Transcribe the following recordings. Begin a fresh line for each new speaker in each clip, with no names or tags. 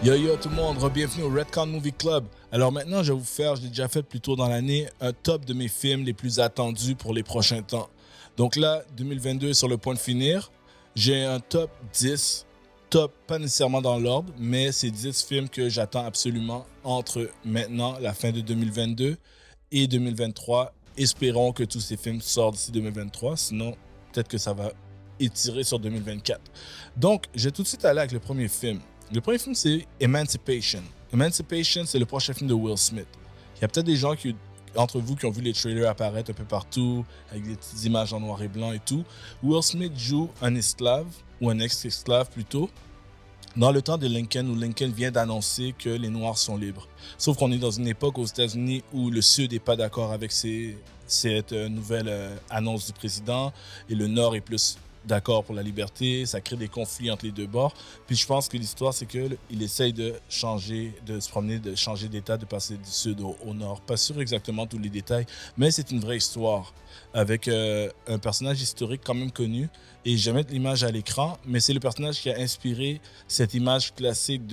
Yo yo tout le monde, bienvenue au Redcon Movie Club. Alors maintenant, je vais vous faire, je l'ai déjà fait plus tôt dans l'année, un top de mes films les plus attendus pour les prochains temps. Donc là, 2022 est sur le point de finir. J'ai un top 10, top pas nécessairement dans l'ordre, mais c'est 10 films que j'attends absolument entre maintenant, la fin de 2022 et 2023. Espérons que tous ces films sortent d'ici 2023, sinon peut-être que ça va étirer sur 2024. Donc, je vais tout de suite aller avec le premier film. Le premier film, c'est Emancipation. Emancipation, c'est le prochain film de Will Smith. Il y a peut-être des gens entre vous qui ont vu les trailers apparaître un peu partout, avec des petites images en noir et blanc et tout. Will Smith joue un esclave, ou un ex-esclave plutôt, dans le temps de Lincoln, où Lincoln vient d'annoncer que les Noirs sont libres. Sauf qu'on est dans une époque aux États-Unis où le Sud n'est pas d'accord avec cette nouvelle annonce du président, et le Nord est plus d'accord pour la liberté. Ça crée des conflits entre les deux bords. Puis je pense que l'histoire, c'est qu'il essaye de changer, de se promener, de changer d'état, de passer du Sud au Nord. Pas sûr exactement tous les détails, mais c'est une vraie histoire avec un personnage historique quand même connu. Et je vais mettre l'image à l'écran, mais c'est le personnage qui a inspiré cette image classique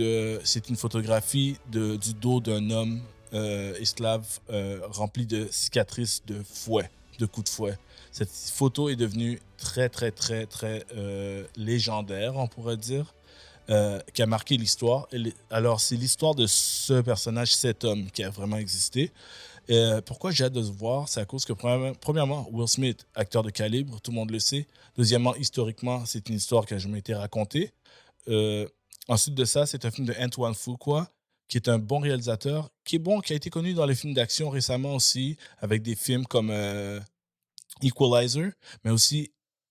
c'est une photographie du dos d'un homme esclave rempli de cicatrices de fouet, de coups de fouet. Cette photo est devenue très, très, très, très légendaire, on pourrait dire, qui a marqué l'histoire. Alors, c'est l'histoire de ce personnage, cet homme, qui a vraiment existé. Pourquoi j'ai hâte de se voir? C'est à cause que, premièrement, Will Smith, acteur de calibre, tout le monde le sait. Deuxièmement, historiquement, c'est une histoire qui a jamais été racontée. Ensuite de ça, c'est un film de Antoine Fuqua, qui est un bon réalisateur, qui a été connu dans les films d'action récemment aussi, avec des films comme Equalizer, mais aussi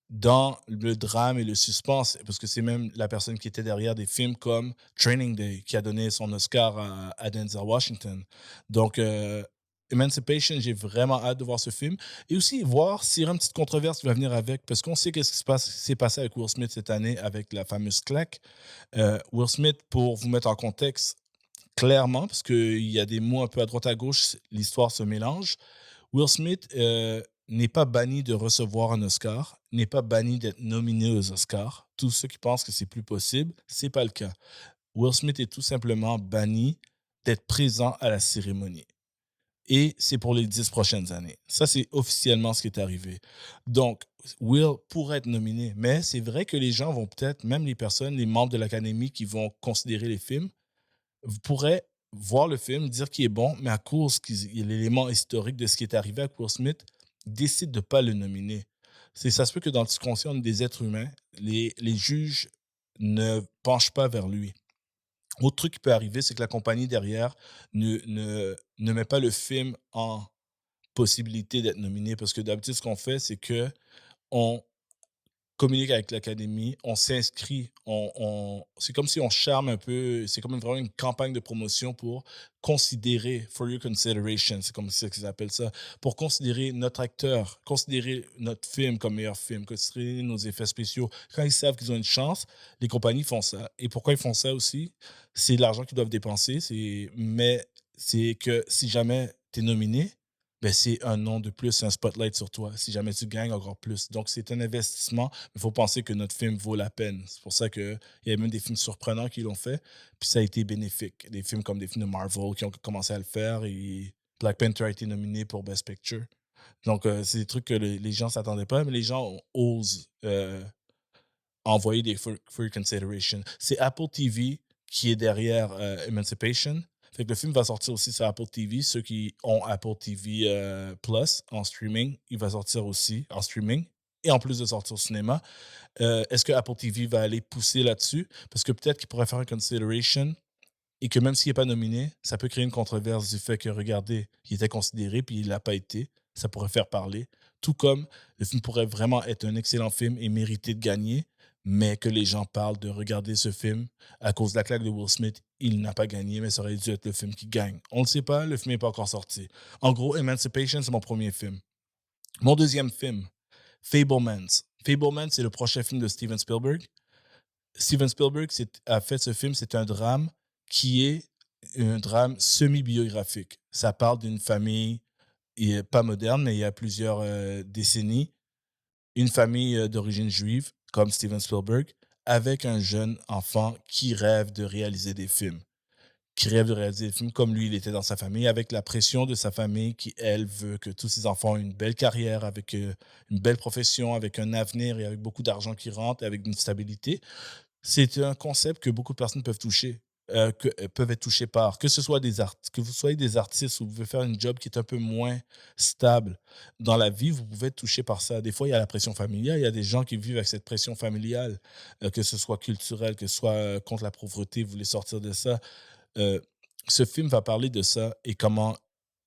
dans le drame et le suspense, parce que c'est même la personne qui était derrière des films comme Training Day, qui a donné son Oscar à Denzel Washington. Donc, Emancipation, j'ai vraiment hâte de voir ce film. Et aussi voir s'il y aura une petite controverse qui va venir avec, parce qu'on sait qu'est-ce qui s'est passé avec Will Smith cette année avec la fameuse claque. Will Smith, pour vous mettre en contexte, clairement, parce qu'il y a des mots un peu à droite à gauche, l'histoire se mélange. Will Smith n'est pas banni de recevoir un Oscar, n'est pas banni d'être nominé aux Oscars. Tous ceux qui pensent que c'est plus possible, c'est pas le cas. Will Smith est tout simplement banni d'être présent à la cérémonie. Et c'est pour les 10 prochaines années. Ça, c'est officiellement ce qui est arrivé. Donc, Will pourrait être nominé, mais c'est vrai que les gens vont peut-être, même les personnes, les membres de l'Académie qui vont considérer les films, vous pourrez voir le film, dire qu'il est bon, mais à cause qu'il y a l'élément historique de ce qui est arrivé à Will Smith, décide de ne pas le nominer. Ça se peut que dans le subconscient des êtres humains, les juges ne penchent pas vers lui. Autre truc qui peut arriver, c'est que la compagnie derrière ne met pas le film en possibilité d'être nominé, parce que d'habitude, ce qu'on fait, c'est que on communique avec l'académie, on s'inscrit, c'est comme si on charme un peu, c'est comme vraiment une campagne de promotion pour considérer, for your consideration, c'est comme ça qu'ils appellent ça, pour considérer notre acteur, considérer notre film comme meilleur film, considérer nos effets spéciaux. Quand ils savent qu'ils ont une chance, les compagnies font ça. Et pourquoi ils font ça aussi? C'est de l'argent qu'ils doivent dépenser, mais c'est que si jamais tu es nominé, ben c'est un nom de plus, c'est un spotlight sur toi. Si jamais tu gagnes, encore plus. Donc, c'est un investissement, mais il faut penser que notre film vaut la peine. C'est pour ça qu'il y a même des films surprenants qui l'ont fait, puis ça a été bénéfique. Des films comme des films de Marvel qui ont commencé à le faire, et Black Panther a été nominé pour Best Picture. Donc, c'est des trucs que les gens ne s'attendaient pas, mais les gens osent envoyer des for your consideration. C'est Apple TV qui est derrière Emancipation. Fait que le film va sortir aussi sur Apple TV. Ceux qui ont Apple TV Plus en streaming, il va sortir aussi en streaming. Et en plus de sortir au cinéma, est-ce que Apple TV va aller pousser là-dessus? Parce que peut-être qu'il pourrait faire un consideration et que même s'il n'est pas nominé, ça peut créer une controverse du fait que, regardez, il était considéré puis il l'a pas été. Ça pourrait faire parler. Tout comme le film pourrait vraiment être un excellent film et mériter de gagner, mais que les gens parlent de regarder ce film à cause de la claque de Will Smith. Il n'a pas gagné, mais ça aurait dû être le film qui gagne. On ne le sait pas, le film n'est pas encore sorti. En gros, Emancipation, c'est mon premier film. Mon deuxième film, Fablemans. Fablemans, c'est le prochain film de Steven Spielberg. Steven Spielberg a fait ce film, c'est un drame qui est un drame semi-biographique. Ça parle d'une famille, pas moderne, mais il y a plusieurs décennies, une famille d'origine juive, comme Steven Spielberg, avec un jeune enfant qui rêve de réaliser des films. Qui rêve de réaliser des films comme lui, il était dans sa famille, avec la pression de sa famille qui, elle, veut que tous ses enfants aient une belle carrière, avec une belle profession, avec un avenir et avec beaucoup d'argent qui rentre, avec une stabilité. C'est un concept que beaucoup de personnes peuvent toucher, peuvent être touchées par. Que ce soit que vous soyez des artistes ou vous pouvez faire une job qui est un peu moins stable dans la vie, vous pouvez être touché par ça. Des fois, il y a la pression familiale. Il y a des gens qui vivent avec cette pression familiale, que ce soit culturelle, que ce soit contre la pauvreté, vous voulez sortir de ça. Euh, Ce film va parler de ça et comment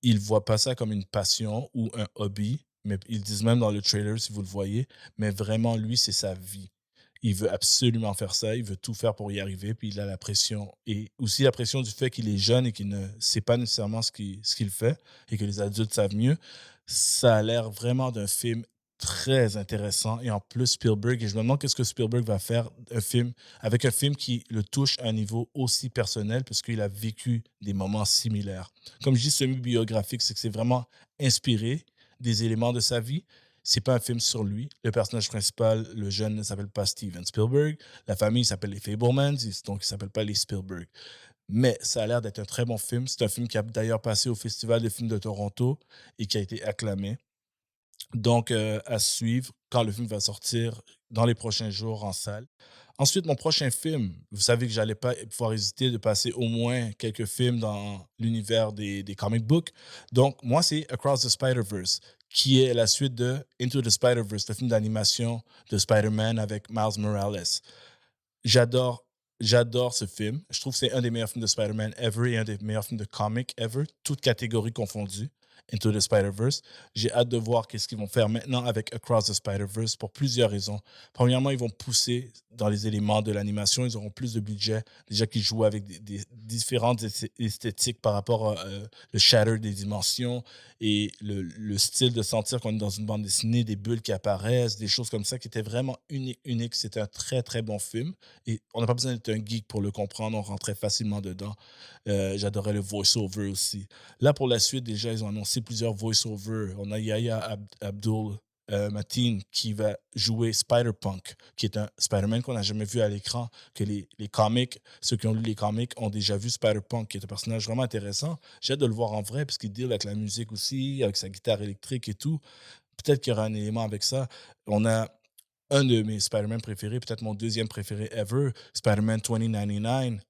ils ne voient pas ça comme une passion ou un hobby, mais ils disent même dans le trailer, si vous le voyez, mais vraiment, lui, c'est sa vie. Il veut absolument faire ça, il veut tout faire pour y arriver, puis il a la pression. Et aussi la pression du fait qu'il est jeune et qu'il ne sait pas nécessairement ce qu'il fait et que les adultes savent mieux. Ça a l'air vraiment d'un film très intéressant. Et en plus, Spielberg, et je me demande qu'est-ce que Spielberg va faire avec un film qui le touche à un niveau aussi personnel, parce qu'il a vécu des moments similaires. Comme je dis, semi-biographique, c'est que c'est vraiment inspiré des éléments de sa vie. C'est pas un film sur lui. Le personnage principal, le jeune, ne s'appelle pas Steven Spielberg. La famille s'appelle les Fablemans, donc il s'appelle pas les Spielberg. Mais ça a l'air d'être un très bon film. C'est un film qui a d'ailleurs passé au Festival des films de Toronto et qui a été acclamé. Donc, à suivre quand le film va sortir dans les prochains jours en salle. Ensuite, mon prochain film, vous savez que j'allais pas pouvoir hésiter de passer au moins quelques films dans l'univers des comic books. Donc, moi, c'est Across the Spider-Verse, qui est la suite de Into the Spider-Verse, le film d'animation de Spider-Man avec Miles Morales. J'adore, j'adore ce film. Je trouve que c'est un des meilleurs films de Spider-Man ever et un des meilleurs films de comic ever, toutes catégories confondues. Into the Spider-Verse. J'ai hâte de voir qu'est-ce qu'ils vont faire maintenant avec Across the Spider-Verse pour plusieurs raisons. Premièrement, ils vont pousser dans les éléments de l'animation. Ils auront plus de budget. Déjà qu'ils jouent avec des différentes esthétiques par rapport le shatter des dimensions et le style de sentir qu'on est dans une bande dessinée, des bulles qui apparaissent, des choses comme ça qui étaient vraiment uniques. C'était un très, très bon film. Et on n'a pas besoin d'être un geek pour le comprendre. On rentrait facilement dedans. J'adorais le voice-over aussi. Là, pour la suite, déjà, ils ont annoncé plusieurs voice-over. On a Yahya Abdul Mateen qui va jouer Spider-Punk, qui est un Spider-Man qu'on n'a jamais vu à l'écran, que les comics, ceux qui ont lu les comics ont déjà vu Spider-Punk, qui est un personnage vraiment intéressant. J'ai hâte de le voir en vrai, parce qu'il deal avec la musique aussi, avec sa guitare électrique et tout. Peut-être qu'il y aura un élément avec ça. On a un de mes Spider-Man préférés, peut-être mon deuxième préféré ever, Spider-Man 2099,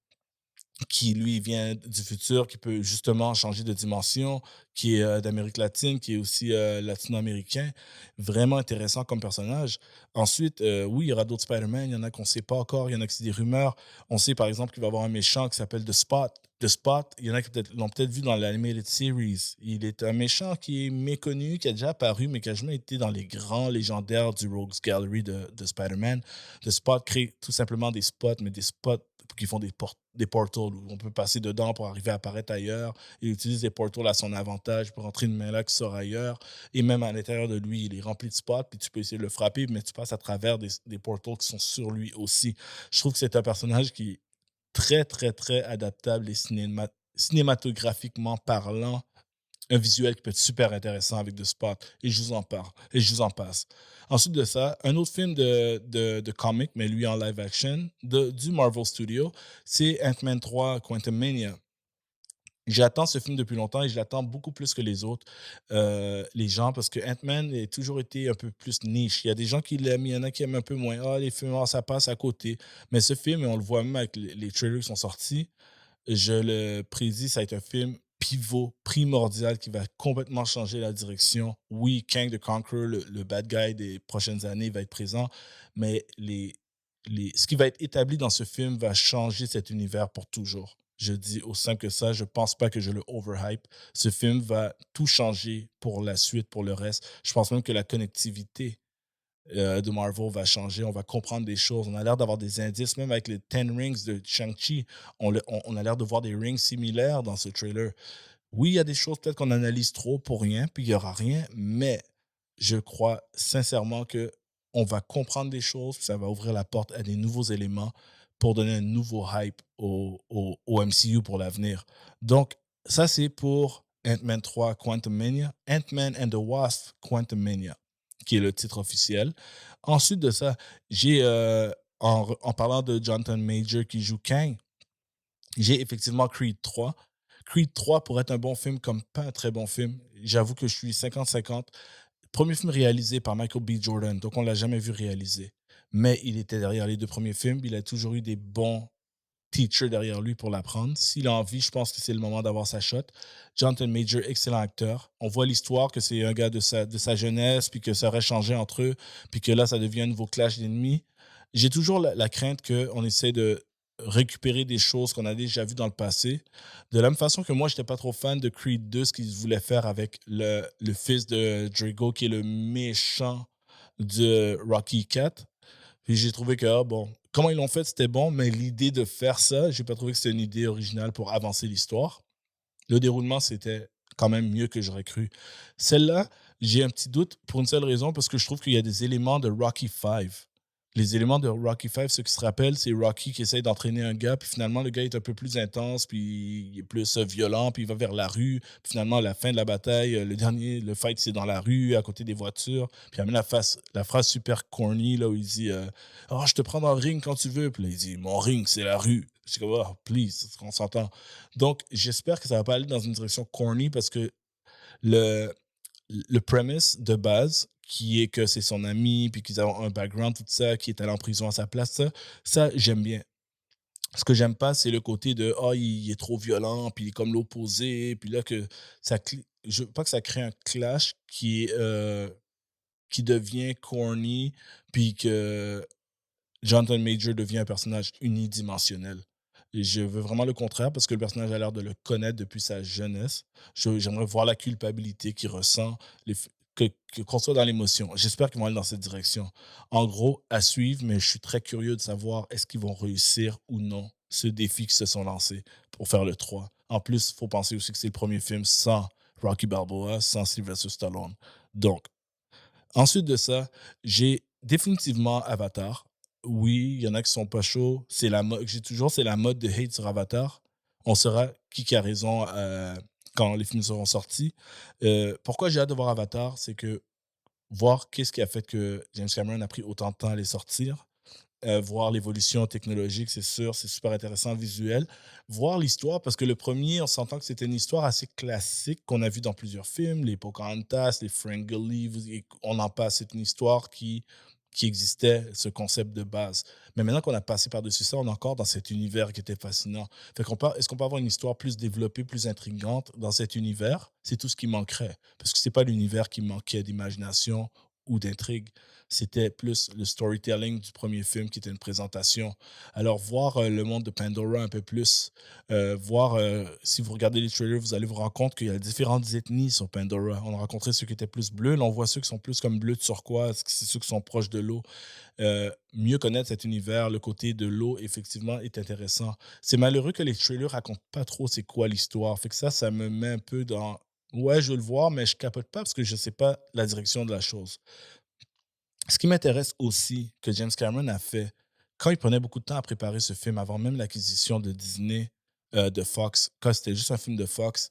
qui lui vient du futur, qui peut justement changer de dimension, qui est d'Amérique latine, qui est aussi latino-américain. Vraiment intéressant comme personnage. Ensuite, oui, il y aura d'autres Spider-Man. Il y en a qu'on ne sait pas encore. Il y en a qui c'est des rumeurs. On sait par exemple qu'il va y avoir un méchant qui s'appelle The Spot. The Spot, il y en a qui l'ont peut-être vu dans l'animated series. Il est un méchant qui est méconnu, qui a déjà apparu, mais qui a jamais été dans les grands légendaires du Rogues Gallery de Spider-Man. The Spot crée tout simplement des spots, mais des spots qui font des portals où on peut passer dedans pour arriver à apparaître ailleurs. Il utilise des portals à son avantage pour entrer une main là qui sort ailleurs. Et même à l'intérieur de lui, il est rempli de spots, puis tu peux essayer de le frapper, mais tu passes à travers des portals qui sont sur lui aussi. Je trouve que c'est un personnage qui est très, très, très adaptable et cinématographiquement parlant, un visuel qui peut être super intéressant avec The Spot. Et je vous en parle. Et je vous en passe. Ensuite de ça, un autre film de comic, mais lui en live action, du Marvel Studio, c'est Ant-Man 3 Quantumania. J'attends ce film depuis longtemps et je l'attends beaucoup plus que les autres, les gens, parce que Ant-Man a toujours été un peu plus niche. Il y a des gens qui l'aiment, il y en a qui aiment un peu moins. Ah, les films, ça passe à côté. Mais ce film, et on le voit même avec les trailers qui sont sortis, je le prédis, ça va être un film pivot, primordial, qui va complètement changer la direction. Oui, Kang the Conqueror, le bad guy des prochaines années, va être présent, mais ce qui va être établi dans ce film va changer cet univers pour toujours. Je dis aussi simple que ça, je pense pas que je le overhype. Ce film va tout changer pour la suite, pour le reste. Je pense même que la connectivité de Marvel va changer, on va comprendre des choses. On a l'air d'avoir des indices, même avec les Ten Rings de Shang-Chi, on a l'air de voir des rings similaires dans ce trailer. Oui, il y a des choses peut-être qu'on analyse trop pour rien, puis il n'y aura rien, mais je crois sincèrement que on va comprendre des choses, puis ça va ouvrir la porte à des nouveaux éléments pour donner un nouveau hype au MCU pour l'avenir. Donc, ça, c'est pour Ant-Man 3 Quantumania, Ant-Man and the Wasp Quantumania, qui est le titre officiel. Ensuite de ça, j'ai en parlant de Jonathan Major qui joue Kang, j'ai effectivement Creed 3. Creed 3 pourrait être un bon film comme pas un très bon film. J'avoue que je suis 50-50. Premier film réalisé par Michael B. Jordan, donc on l'a jamais vu réaliser. Mais il était derrière les deux premiers films. Il a toujours eu des bons teachers derrière lui pour l'apprendre. S'il a envie, je pense que c'est le moment d'avoir sa shot. Jonathan Major, excellent acteur. On voit l'histoire que c'est un gars de sa jeunesse, puis que ça aurait changé entre eux, puis que là, ça devient un nouveau clash d'ennemis. J'ai toujours la crainte qu'on essaie de récupérer des choses qu'on a déjà vues dans le passé. De la même façon que moi, je n'étais pas trop fan de Creed 2, ce qu'ils voulaient faire avec le fils de Drago, qui est le méchant de Rocky 4. Puis j'ai trouvé que, bon, comment ils l'ont fait, c'était bon, mais l'idée de faire ça, j'ai pas trouvé que c'était une idée originale pour avancer l'histoire. Le déroulement, c'était quand même mieux que j'aurais cru. Celle-là, j'ai un petit doute pour une seule raison, parce que je trouve qu'il y a des éléments de Rocky 5. Les éléments de Rocky 5, ceux qui se rappellent, c'est Rocky qui essaye d'entraîner un gars, puis finalement, le gars est un peu plus intense, puis il est plus violent, puis il va vers la rue. Puis finalement, à la fin de la bataille, le fight, c'est dans la rue, à côté des voitures. Puis il y a même la phrase super corny, là, où il dit oh, je te prends dans le ring quand tu veux. Puis là, il dit mon ring, c'est la rue. Je suis comme, oh, please, on s'entend. Donc, j'espère que ça va pas aller dans une direction corny parce que le, le premise de base, qui est que c'est son ami, puis qu'ils ont un background, tout ça, qui est allé en prison à sa place, ça j'aime bien. Ce que j'aime pas, c'est le côté de oh, il est trop violent, puis il est comme l'opposé, puis là que je veux pas que ça crée un clash qui devient corny, puis que Jonathan Major devient un personnage unidimensionnel. Et je veux vraiment le contraire parce que le personnage a l'air de le connaître depuis sa jeunesse. J'aimerais voir la culpabilité qu'il ressent, qu'on soit dans l'émotion. J'espère qu'ils vont aller dans cette direction. En gros, à suivre, mais je suis très curieux de savoir est-ce qu'ils vont réussir ou non ce défi qu'ils se sont lancés pour faire le 3. En plus, il faut penser aussi que c'est le premier film sans Rocky Balboa, sans Sylvester Stallone. Donc, ensuite de ça, j'ai définitivement Avatar. Oui, il y en a qui sont pas chauds. J'ai toujours, c'est la mode de hate sur Avatar. On saura qui a raison quand les films seront sortis. Pourquoi j'ai hâte de voir Avatar, c'est que voir qu'est-ce qui a fait que James Cameron a pris autant de temps à les sortir, voir l'évolution technologique, c'est sûr, c'est super intéressant, visuel. Voir l'histoire, parce que le premier, on s'entend que c'était une histoire assez classique qu'on a vu dans plusieurs films, les Pocahontas, les Ferngully, on en passe, c'est une histoire qui existait, ce concept de base. Mais maintenant qu'on a passé par-dessus ça, on est encore dans cet univers qui était fascinant. Est-ce qu'on peut avoir une histoire plus développée, plus intrigante dans cet univers? C'est tout ce qui manquerait. Parce que c'est pas l'univers qui manquait d'imagination ou d'intrigue. C'était plus le storytelling du premier film qui était une présentation. Alors, voir le monde de Pandora un peu plus, si vous regardez les trailers, vous allez vous rendre compte qu'il y a différentes ethnies sur Pandora. On a rencontré ceux qui étaient plus bleus, là on voit ceux qui sont plus comme bleu turquoise, c'est ceux qui sont proches de l'eau. Mieux connaître cet univers, le côté de l'eau, effectivement, est intéressant. C'est malheureux que les trailers racontent pas trop c'est quoi l'histoire. Fait que ça me met un peu dans ouais, je veux le voir, mais je capote pas parce que je sais pas la direction de la chose. Ce qui m'intéresse aussi que James Cameron a fait, quand il prenait beaucoup de temps à préparer ce film, avant même l'acquisition de Disney, de Fox, quand c'était juste un film de Fox,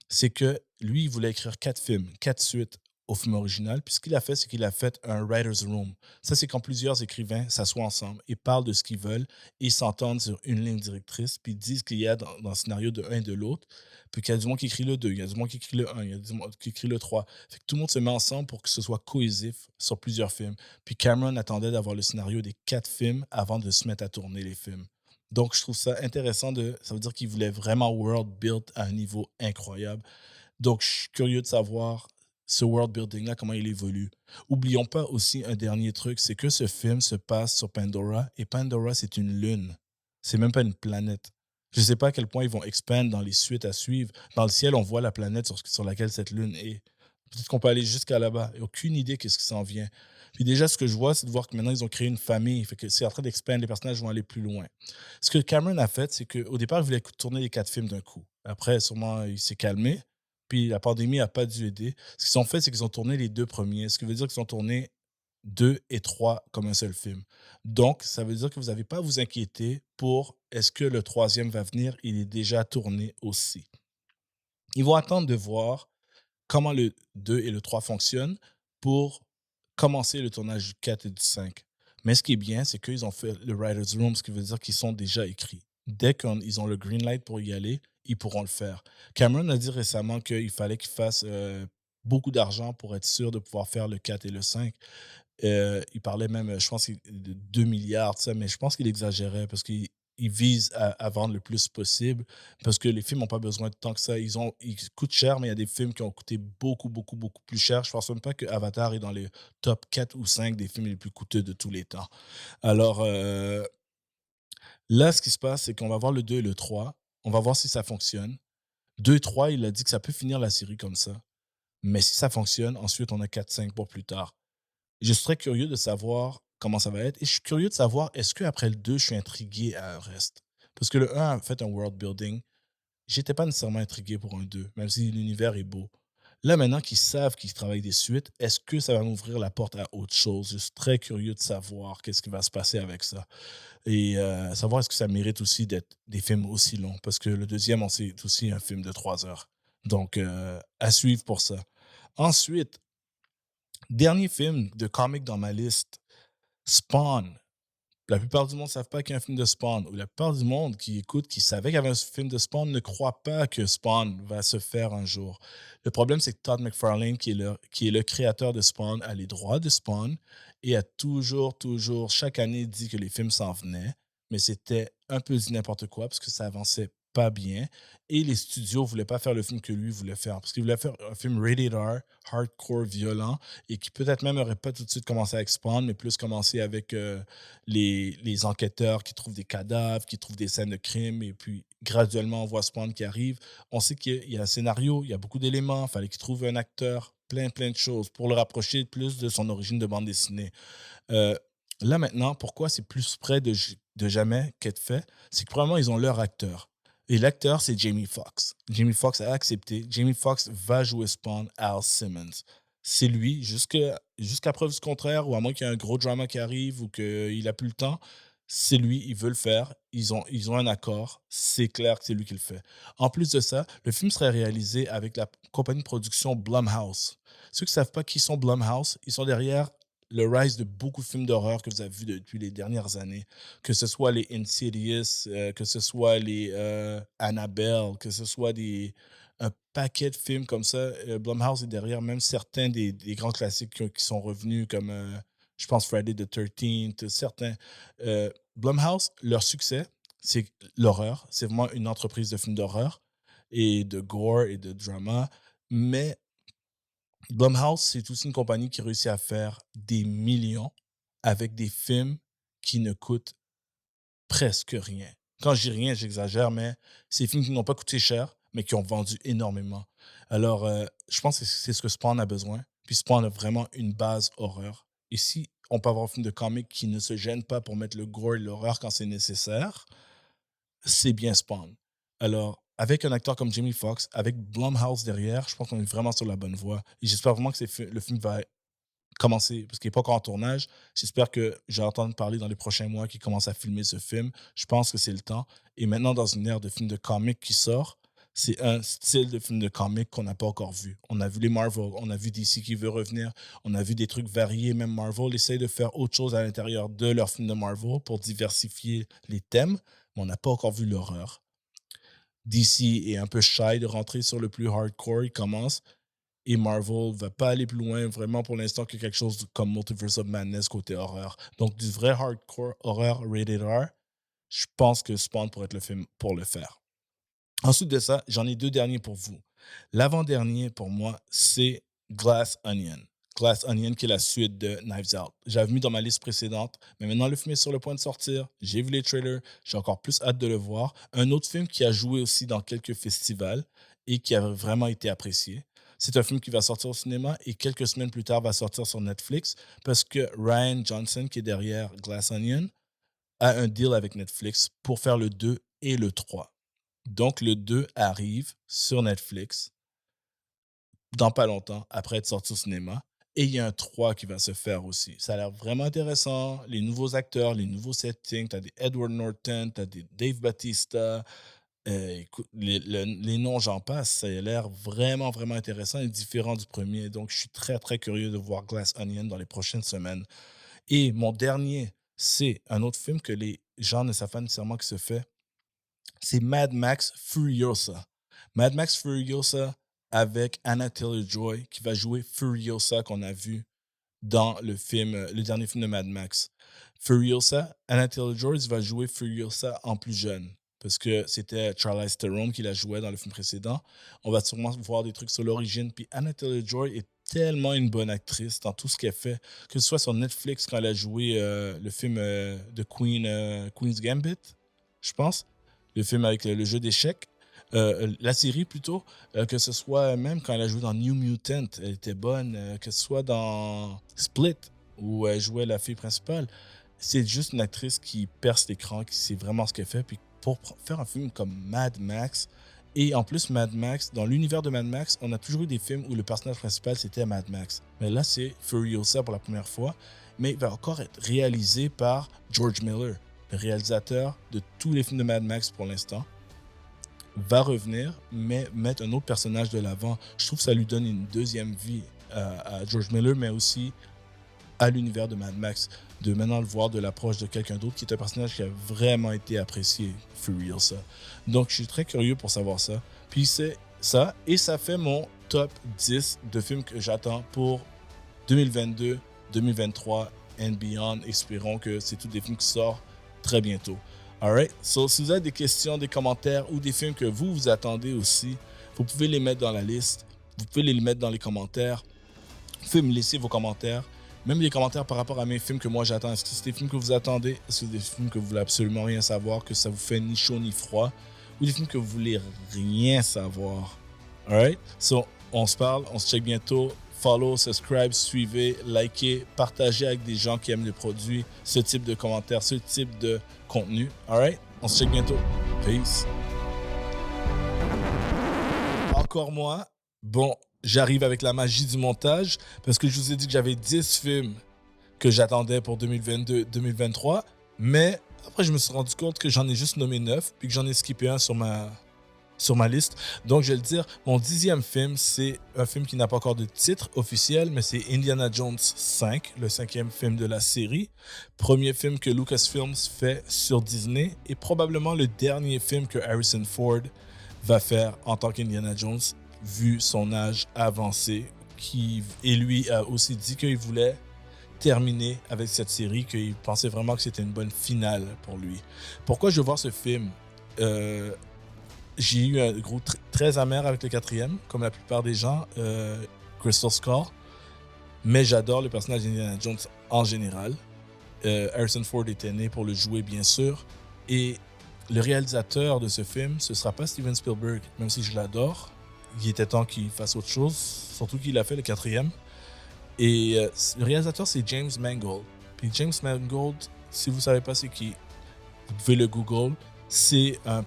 c'est que lui, il voulait écrire 4 films, 4 suites au film original. Puis ce qu'il a fait, c'est qu'il a fait un writer's room. Ça, c'est quand plusieurs écrivains s'assoient ensemble et parlent de ce qu'ils veulent et s'entendent sur une ligne directrice, puis disent qu'il y a dans le scénario de un et de l'autre, puis qu'il y a du monde qui écrit le 2, il y a du monde qui écrit le un, il y a du monde qui écrit le 3. Fait que tout le monde se met ensemble pour que ce soit cohésif sur plusieurs films. Puis Cameron attendait d'avoir le scénario des 4 films avant de se mettre à tourner les films. Donc, je trouve ça intéressant. Ça veut dire qu'il voulait vraiment world build à un niveau incroyable. Donc, je suis curieux de savoir ce world building-là, comment il évolue. Oublions pas aussi un dernier truc, c'est que ce film se passe sur Pandora et Pandora, c'est une lune. C'est même pas une planète. Je ne sais pas à quel point ils vont expand dans les suites à suivre. Dans le ciel, on voit la planète sur laquelle cette lune est. Peut-être qu'on peut aller jusqu'à là-bas. Et aucune idée qu'est-ce qui s'en vient. Puis déjà, ce que je vois, c'est de voir que maintenant, ils ont créé une famille. Fait que c'est en train d'expandre. Les personnages vont aller plus loin. Ce que Cameron a fait, c'est qu'au départ, il voulait tourner les 4 films d'un coup. Après, sûrement, il s'est calmé. Puis la pandémie n'a pas dû aider. Ce qu'ils ont fait, c'est qu'ils ont tourné les 2 premiers. Ce qui veut dire qu'ils ont tourné 2 et 3 comme un seul film. Donc, ça veut dire que vous n'avez pas à vous inquiéter pour est-ce que le troisième va venir. Il est déjà tourné aussi. Ils vont attendre de voir comment le 2 et le 3 fonctionnent pour commencer le tournage du 4 et du 5. Mais ce qui est bien, c'est qu'ils ont fait le writer's room, ce qui veut dire qu'ils sont déjà écrits. Dès qu'ils ont le green light pour y aller, ils pourront le faire. Cameron a dit récemment qu'il fallait qu'il fasse beaucoup d'argent pour être sûr de pouvoir faire le 4 et le 5. Il parlait même, je pense, de 2 milliards, tout ça, mais je pense qu'il exagérait parce qu'il vise à vendre le plus possible parce que les films n'ont pas besoin de tant que ça. Ils coûtent cher, mais il y a des films qui ont coûté beaucoup, beaucoup, beaucoup plus cher. Je pense même pas que Avatar est dans les top 4 ou 5 des films les plus coûteux de tous les temps. Alors là, ce qui se passe, c'est qu'on va voir le 2 et le 3. On va voir si ça fonctionne. 2 et 3, il a dit que ça peut finir la série comme ça. Mais si ça fonctionne, ensuite, on a 4-5 pour plus tard. Je serais curieux de savoir comment ça va être. Et je suis curieux de savoir, est-ce qu'après le 2, je suis intrigué à un reste? Parce que le un a fait un world building. J'étais pas nécessairement intrigué pour un 2, même si l'univers est beau. Là, maintenant qu'ils savent qu'ils travaillent des suites, est-ce que ça va m'ouvrir la porte à autre chose? Je suis très curieux de savoir qu'est-ce qui va se passer avec ça. Et savoir est-ce que ça mérite aussi d'être des films aussi longs. Parce que le deuxième, on sait, est aussi un film de 3 heures. Donc, à suivre pour ça. Ensuite, dernier film de comic dans ma liste, Spawn. La plupart du monde ne savent pas qu'il y a un film de Spawn. Ou la plupart du monde qui écoute, qui savait qu'il y avait un film de Spawn, ne croit pas que Spawn va se faire un jour. Le problème, c'est que Todd McFarlane, qui est le créateur de Spawn, a les droits de Spawn et a toujours, toujours, chaque année dit que les films s'en venaient, mais c'était un peu dit n'importe quoi parce que ça avançait pas bien. Et les studios ne voulaient pas faire le film que lui voulait faire. Parce qu'il voulait faire un film rated R, hardcore, violent, et qui peut-être même n'aurait pas tout de suite commencé avec Spawn, mais plus commencé avec les enquêteurs qui trouvent des cadavres, qui trouvent des scènes de crime, et puis graduellement, on voit Spawn qui arrive. On sait qu'il y a un scénario, il y a beaucoup d'éléments, il fallait qu'il trouve un acteur, plein, plein de choses pour le rapprocher plus de son origine de bande dessinée. Euh, Là maintenant, pourquoi c'est plus près de jamais qu'être fait? C'est que probablement ils ont leur acteur. Et l'acteur, c'est Jamie Foxx. Jamie Foxx a accepté. Jamie Foxx va jouer Spawn, Al Simmons. C'est lui, jusqu'à preuve du contraire, ou à moins qu'il y ait un gros drama qui arrive ou qu'il n'a plus le temps, c'est lui, il veut le faire. Ils ont un accord. C'est clair que c'est lui qui le fait. En plus de ça, le film serait réalisé avec la compagnie de production Blumhouse. Ceux qui ne savent pas qui sont Blumhouse, ils sont derrière le rise de beaucoup de films d'horreur que vous avez vus depuis les dernières années, que ce soit les Insidious, que ce soit les Annabelle, que ce soit un paquet de films comme ça. Blumhouse est derrière même certains des grands classiques qui sont revenus, comme je pense Friday the 13th, certains. Blumhouse, leur succès, c'est l'horreur. C'est vraiment une entreprise de films d'horreur et de gore et de drama. Mais Blumhouse, c'est aussi une compagnie qui réussit à faire des millions avec des films qui ne coûtent presque rien. Quand je dis rien, j'exagère, mais c'est des films qui n'ont pas coûté cher, mais qui ont vendu énormément. Alors, je pense que c'est ce que Spawn a besoin. Puis Spawn a vraiment une base horreur. Et si on peut avoir un film de comic qui ne se gêne pas pour mettre le gore et l'horreur quand c'est nécessaire, c'est bien Spawn. Alors, avec un acteur comme Jamie Foxx, avec Blumhouse derrière, je pense qu'on est vraiment sur la bonne voie. Et j'espère vraiment que le film va commencer, parce qu'il n'est pas encore en tournage. J'espère que j'ai entendu parler dans les prochains mois qu'il commence à filmer ce film. Je pense que c'est le temps. Et maintenant, dans une ère de film de comic qui sort, c'est un style de film de comic qu'on n'a pas encore vu. On a vu les Marvel, on a vu DC qui veut revenir, on a vu des trucs variés. Même Marvel essaye de faire autre chose à l'intérieur de leur film de Marvel pour diversifier les thèmes, mais on n'a pas encore vu l'horreur. DC est un peu shy de rentrer sur le plus hardcore, il commence, et Marvel va pas aller plus loin vraiment pour l'instant que quelque chose comme Multiverse of Madness côté horreur. Donc du vrai hardcore horreur rated R, je pense que Spawn pourrait être le film pour le faire. Ensuite de ça, j'en ai deux derniers pour vous. L'avant-dernier pour moi, c'est Glass Onion. Glass Onion, qui est la suite de Knives Out. J'avais mis dans ma liste précédente, mais maintenant le film est sur le point de sortir. J'ai vu les trailers, j'ai encore plus hâte de le voir. Un autre film qui a joué aussi dans quelques festivals et qui a vraiment été apprécié. C'est un film qui va sortir au cinéma et quelques semaines plus tard va sortir sur Netflix parce que Ryan Johnson, qui est derrière Glass Onion, a un deal avec Netflix pour faire le 2 et le 3. Donc, le 2 arrive sur Netflix dans pas longtemps, après être sorti au cinéma. Et il y a un 3 qui va se faire aussi. Ça a l'air vraiment intéressant. Les nouveaux acteurs, les nouveaux settings. Tu as des Edward Norton, tu as des Dave Bautista. Écoute, les noms, j'en passe. Ça a l'air vraiment, vraiment intéressant et différent du premier. Donc, je suis très, très curieux de voir Glass Onion dans les prochaines semaines. Et mon dernier, c'est un autre film que les gens ne savent pas nécessairement que se fait. C'est Mad Max Furiosa. Mad Max Furiosa avec Anna Taylor-Joy qui va jouer Furiosa qu'on a vu dans le dernier film de Mad Max. Furiosa, Anna Taylor-Joy va jouer Furiosa en plus jeune parce que c'était Charlize Theron qui la jouait dans le film précédent. On va sûrement voir des trucs sur l'origine. Puis Anna Taylor-Joy est tellement une bonne actrice dans tout ce qu'elle fait, que ce soit sur Netflix quand elle a joué le film de Queen's Gambit, je pense, le film avec le jeu d'échecs, la série plutôt, que ce soit même quand elle a joué dans New Mutant, elle était bonne, que ce soit dans Split, où elle jouait la fille principale. C'est juste une actrice qui perce l'écran, qui sait vraiment ce qu'elle fait. Puis pour faire un film comme Mad Max, et en plus Mad Max, dans l'univers de Mad Max, on a toujours eu des films où le personnage principal c'était Mad Max. Mais là, c'est Furiosa pour la première fois, mais il va encore être réalisé par George Miller, le réalisateur de tous les films de Mad Max pour l'instant. Va revenir, mais mettre un autre personnage de l'avant. Je trouve que ça lui donne une deuxième vie à George Miller, mais aussi à l'univers de Mad Max, de maintenant le voir de l'approche de quelqu'un d'autre qui est un personnage qui a vraiment été apprécié, Furiosa. Donc, je suis très curieux pour savoir ça. Puis c'est ça, et ça fait mon top 10 de films que j'attends pour 2022, 2023 and beyond. Espérons que c'est tous des films qui sortent très bientôt. Alright? So, si vous avez des questions, des commentaires ou des films que vous attendez aussi, vous pouvez les mettre dans la liste. Vous pouvez les mettre dans les commentaires. Vous pouvez me laisser vos commentaires. Même les commentaires par rapport à mes films que moi j'attends. Est-ce que c'est des films que vous attendez? Est-ce que c'est des films que vous voulez absolument rien savoir, que ça vous fait ni chaud ni froid? Ou des films que vous voulez rien savoir? Alright? So, on se parle, on se check bientôt. Follow, subscribe, suivez, likez, partagez avec des gens qui aiment le produit, ce type de commentaires, ce type de contenu. Alright? On se check bientôt. Peace. Encore moi. Bon, j'arrive avec la magie du montage parce que je vous ai dit que j'avais 10 films que j'attendais pour 2022-2023. Mais après, je me suis rendu compte que j'en ai juste nommé 9 puis que j'en ai skippé un sur ma liste. Donc, je vais le dire, mon 10e film, c'est un film qui n'a pas encore de titre officiel, mais c'est Indiana Jones 5, le 5e film de la série. Premier film que Lucasfilms fait sur Disney et probablement le dernier film que Harrison Ford va faire en tant qu'Indiana Jones, vu son âge avancé. Et lui a aussi dit qu'il voulait terminer avec cette série, qu'il pensait vraiment que c'était une bonne finale pour lui. Pourquoi je veux voir ce film? J'ai eu un goût très amer avec le 4e, comme la plupart des gens, Crystal Skull. Mais j'adore le personnage d'Indiana Jones en général. Harrison Ford était né pour le jouer, bien sûr. Et le réalisateur de ce film, ce ne sera pas Steven Spielberg, même si je l'adore. Il était temps qu'il fasse autre chose, surtout qu'il a fait le 4e. Et le réalisateur, c'est James Mangold. Puis James Mangold, si vous ne savez pas c'est qui, vous pouvez le Google. C'est un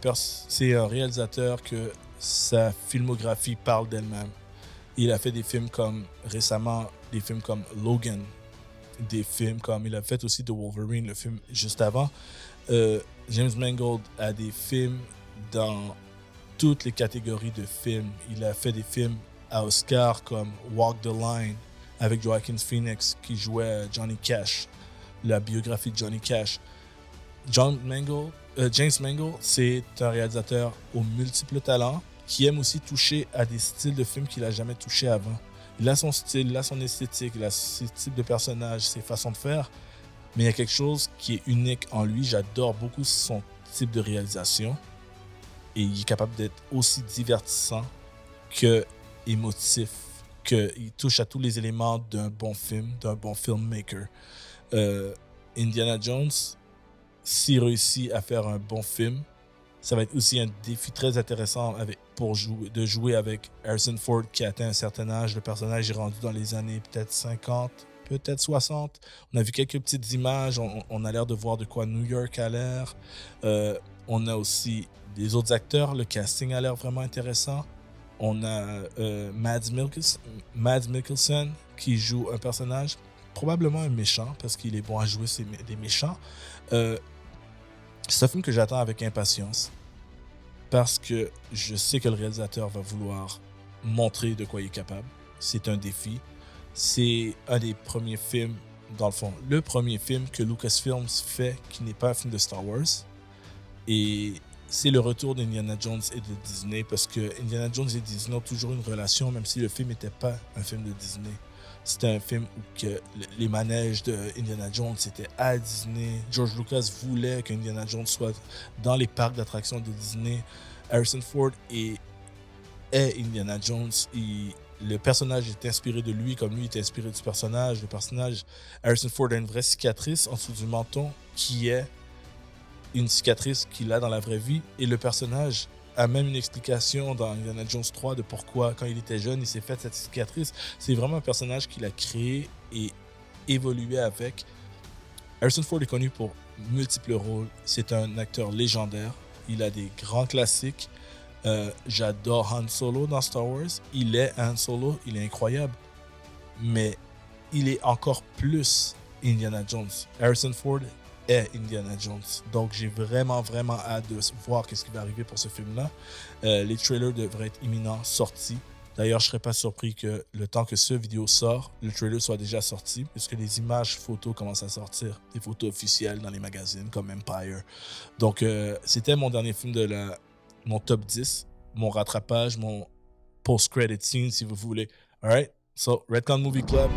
réalisateur que sa filmographie parle d'elle-même. Il a fait des films comme, récemment, des films comme Logan. Des films comme, il a fait aussi The Wolverine, le film juste avant. James Mangold a des films dans toutes les catégories de films. Il a fait des films à Oscar comme Walk the Line avec Joaquin Phoenix qui jouait Johnny Cash, la biographie de Johnny Cash. James Mangold, c'est un réalisateur aux multiples talents qui aime aussi toucher à des styles de films qu'il n'a jamais touché avant. Il a son style, il a son esthétique, il a ses types de personnages, ses façons de faire, mais il y a quelque chose qui est unique en lui. J'adore beaucoup son type de réalisation et il est capable d'être aussi divertissant que émotif, qu'il touche à tous les éléments d'un bon film, d'un bon filmmaker. Indiana Jones, s'il réussit à faire un bon film, ça va être aussi un défi très intéressant de jouer avec Harrison Ford qui a atteint un certain âge. Le personnage est rendu dans les années peut-être 50, peut-être 60. On a vu quelques petites images. On a l'air de voir de quoi New York a l'air. On a aussi des autres acteurs. Le casting a l'air vraiment intéressant. On a Mads Mikkelsen qui joue un personnage, probablement un méchant, parce qu'il est bon à jouer des méchants. C'est un film que j'attends avec impatience parce que je sais que le réalisateur va vouloir montrer de quoi il est capable. C'est un défi. C'est un des premiers films dans le fond, le premier film que Lucasfilms fait qui n'est pas un film de Star Wars. Et c'est le retour d'Indiana Jones et de Disney parce que Indiana Jones et Disney ont toujours une relation, même si le film n'était pas un film de Disney. C'était un film où que les manèges de Indiana Jones étaient à Disney. George Lucas voulait qu'Indiana Jones soit dans les parcs d'attractions de Disney. Harrison Ford est Indiana Jones. Le personnage est inspiré de lui, comme lui est inspiré du personnage. Le personnage, Harrison Ford a une vraie cicatrice en dessous du menton qui est une cicatrice qu'il a dans la vraie vie. Et le personnage a même une explication dans Indiana Jones 3 de pourquoi, quand il était jeune, il s'est fait cette cicatrice. C'est vraiment un personnage qu'il a créé et évolué avec. Harrison Ford est connu pour multiples rôles. C'est un acteur légendaire. Il a des grands classiques. J'adore Han Solo dans Star Wars. Il est Han Solo, il est incroyable. Mais il est encore plus Indiana Jones. Harrison Ford est Indiana Jones. Donc j'ai vraiment hâte de voir qu'est-ce qui va arriver pour ce film-là. Les trailers devraient être imminents, sortis. D'ailleurs, je ne serais pas surpris que le temps que ce vidéo sort, le trailer soit déjà sorti, puisque les images photos commencent à sortir, des photos officielles dans les magazines comme Empire. Donc c'était mon dernier film de mon top 10, mon rattrapage, mon post-credit scene si vous voulez. Alright, so Redcon Movie Club,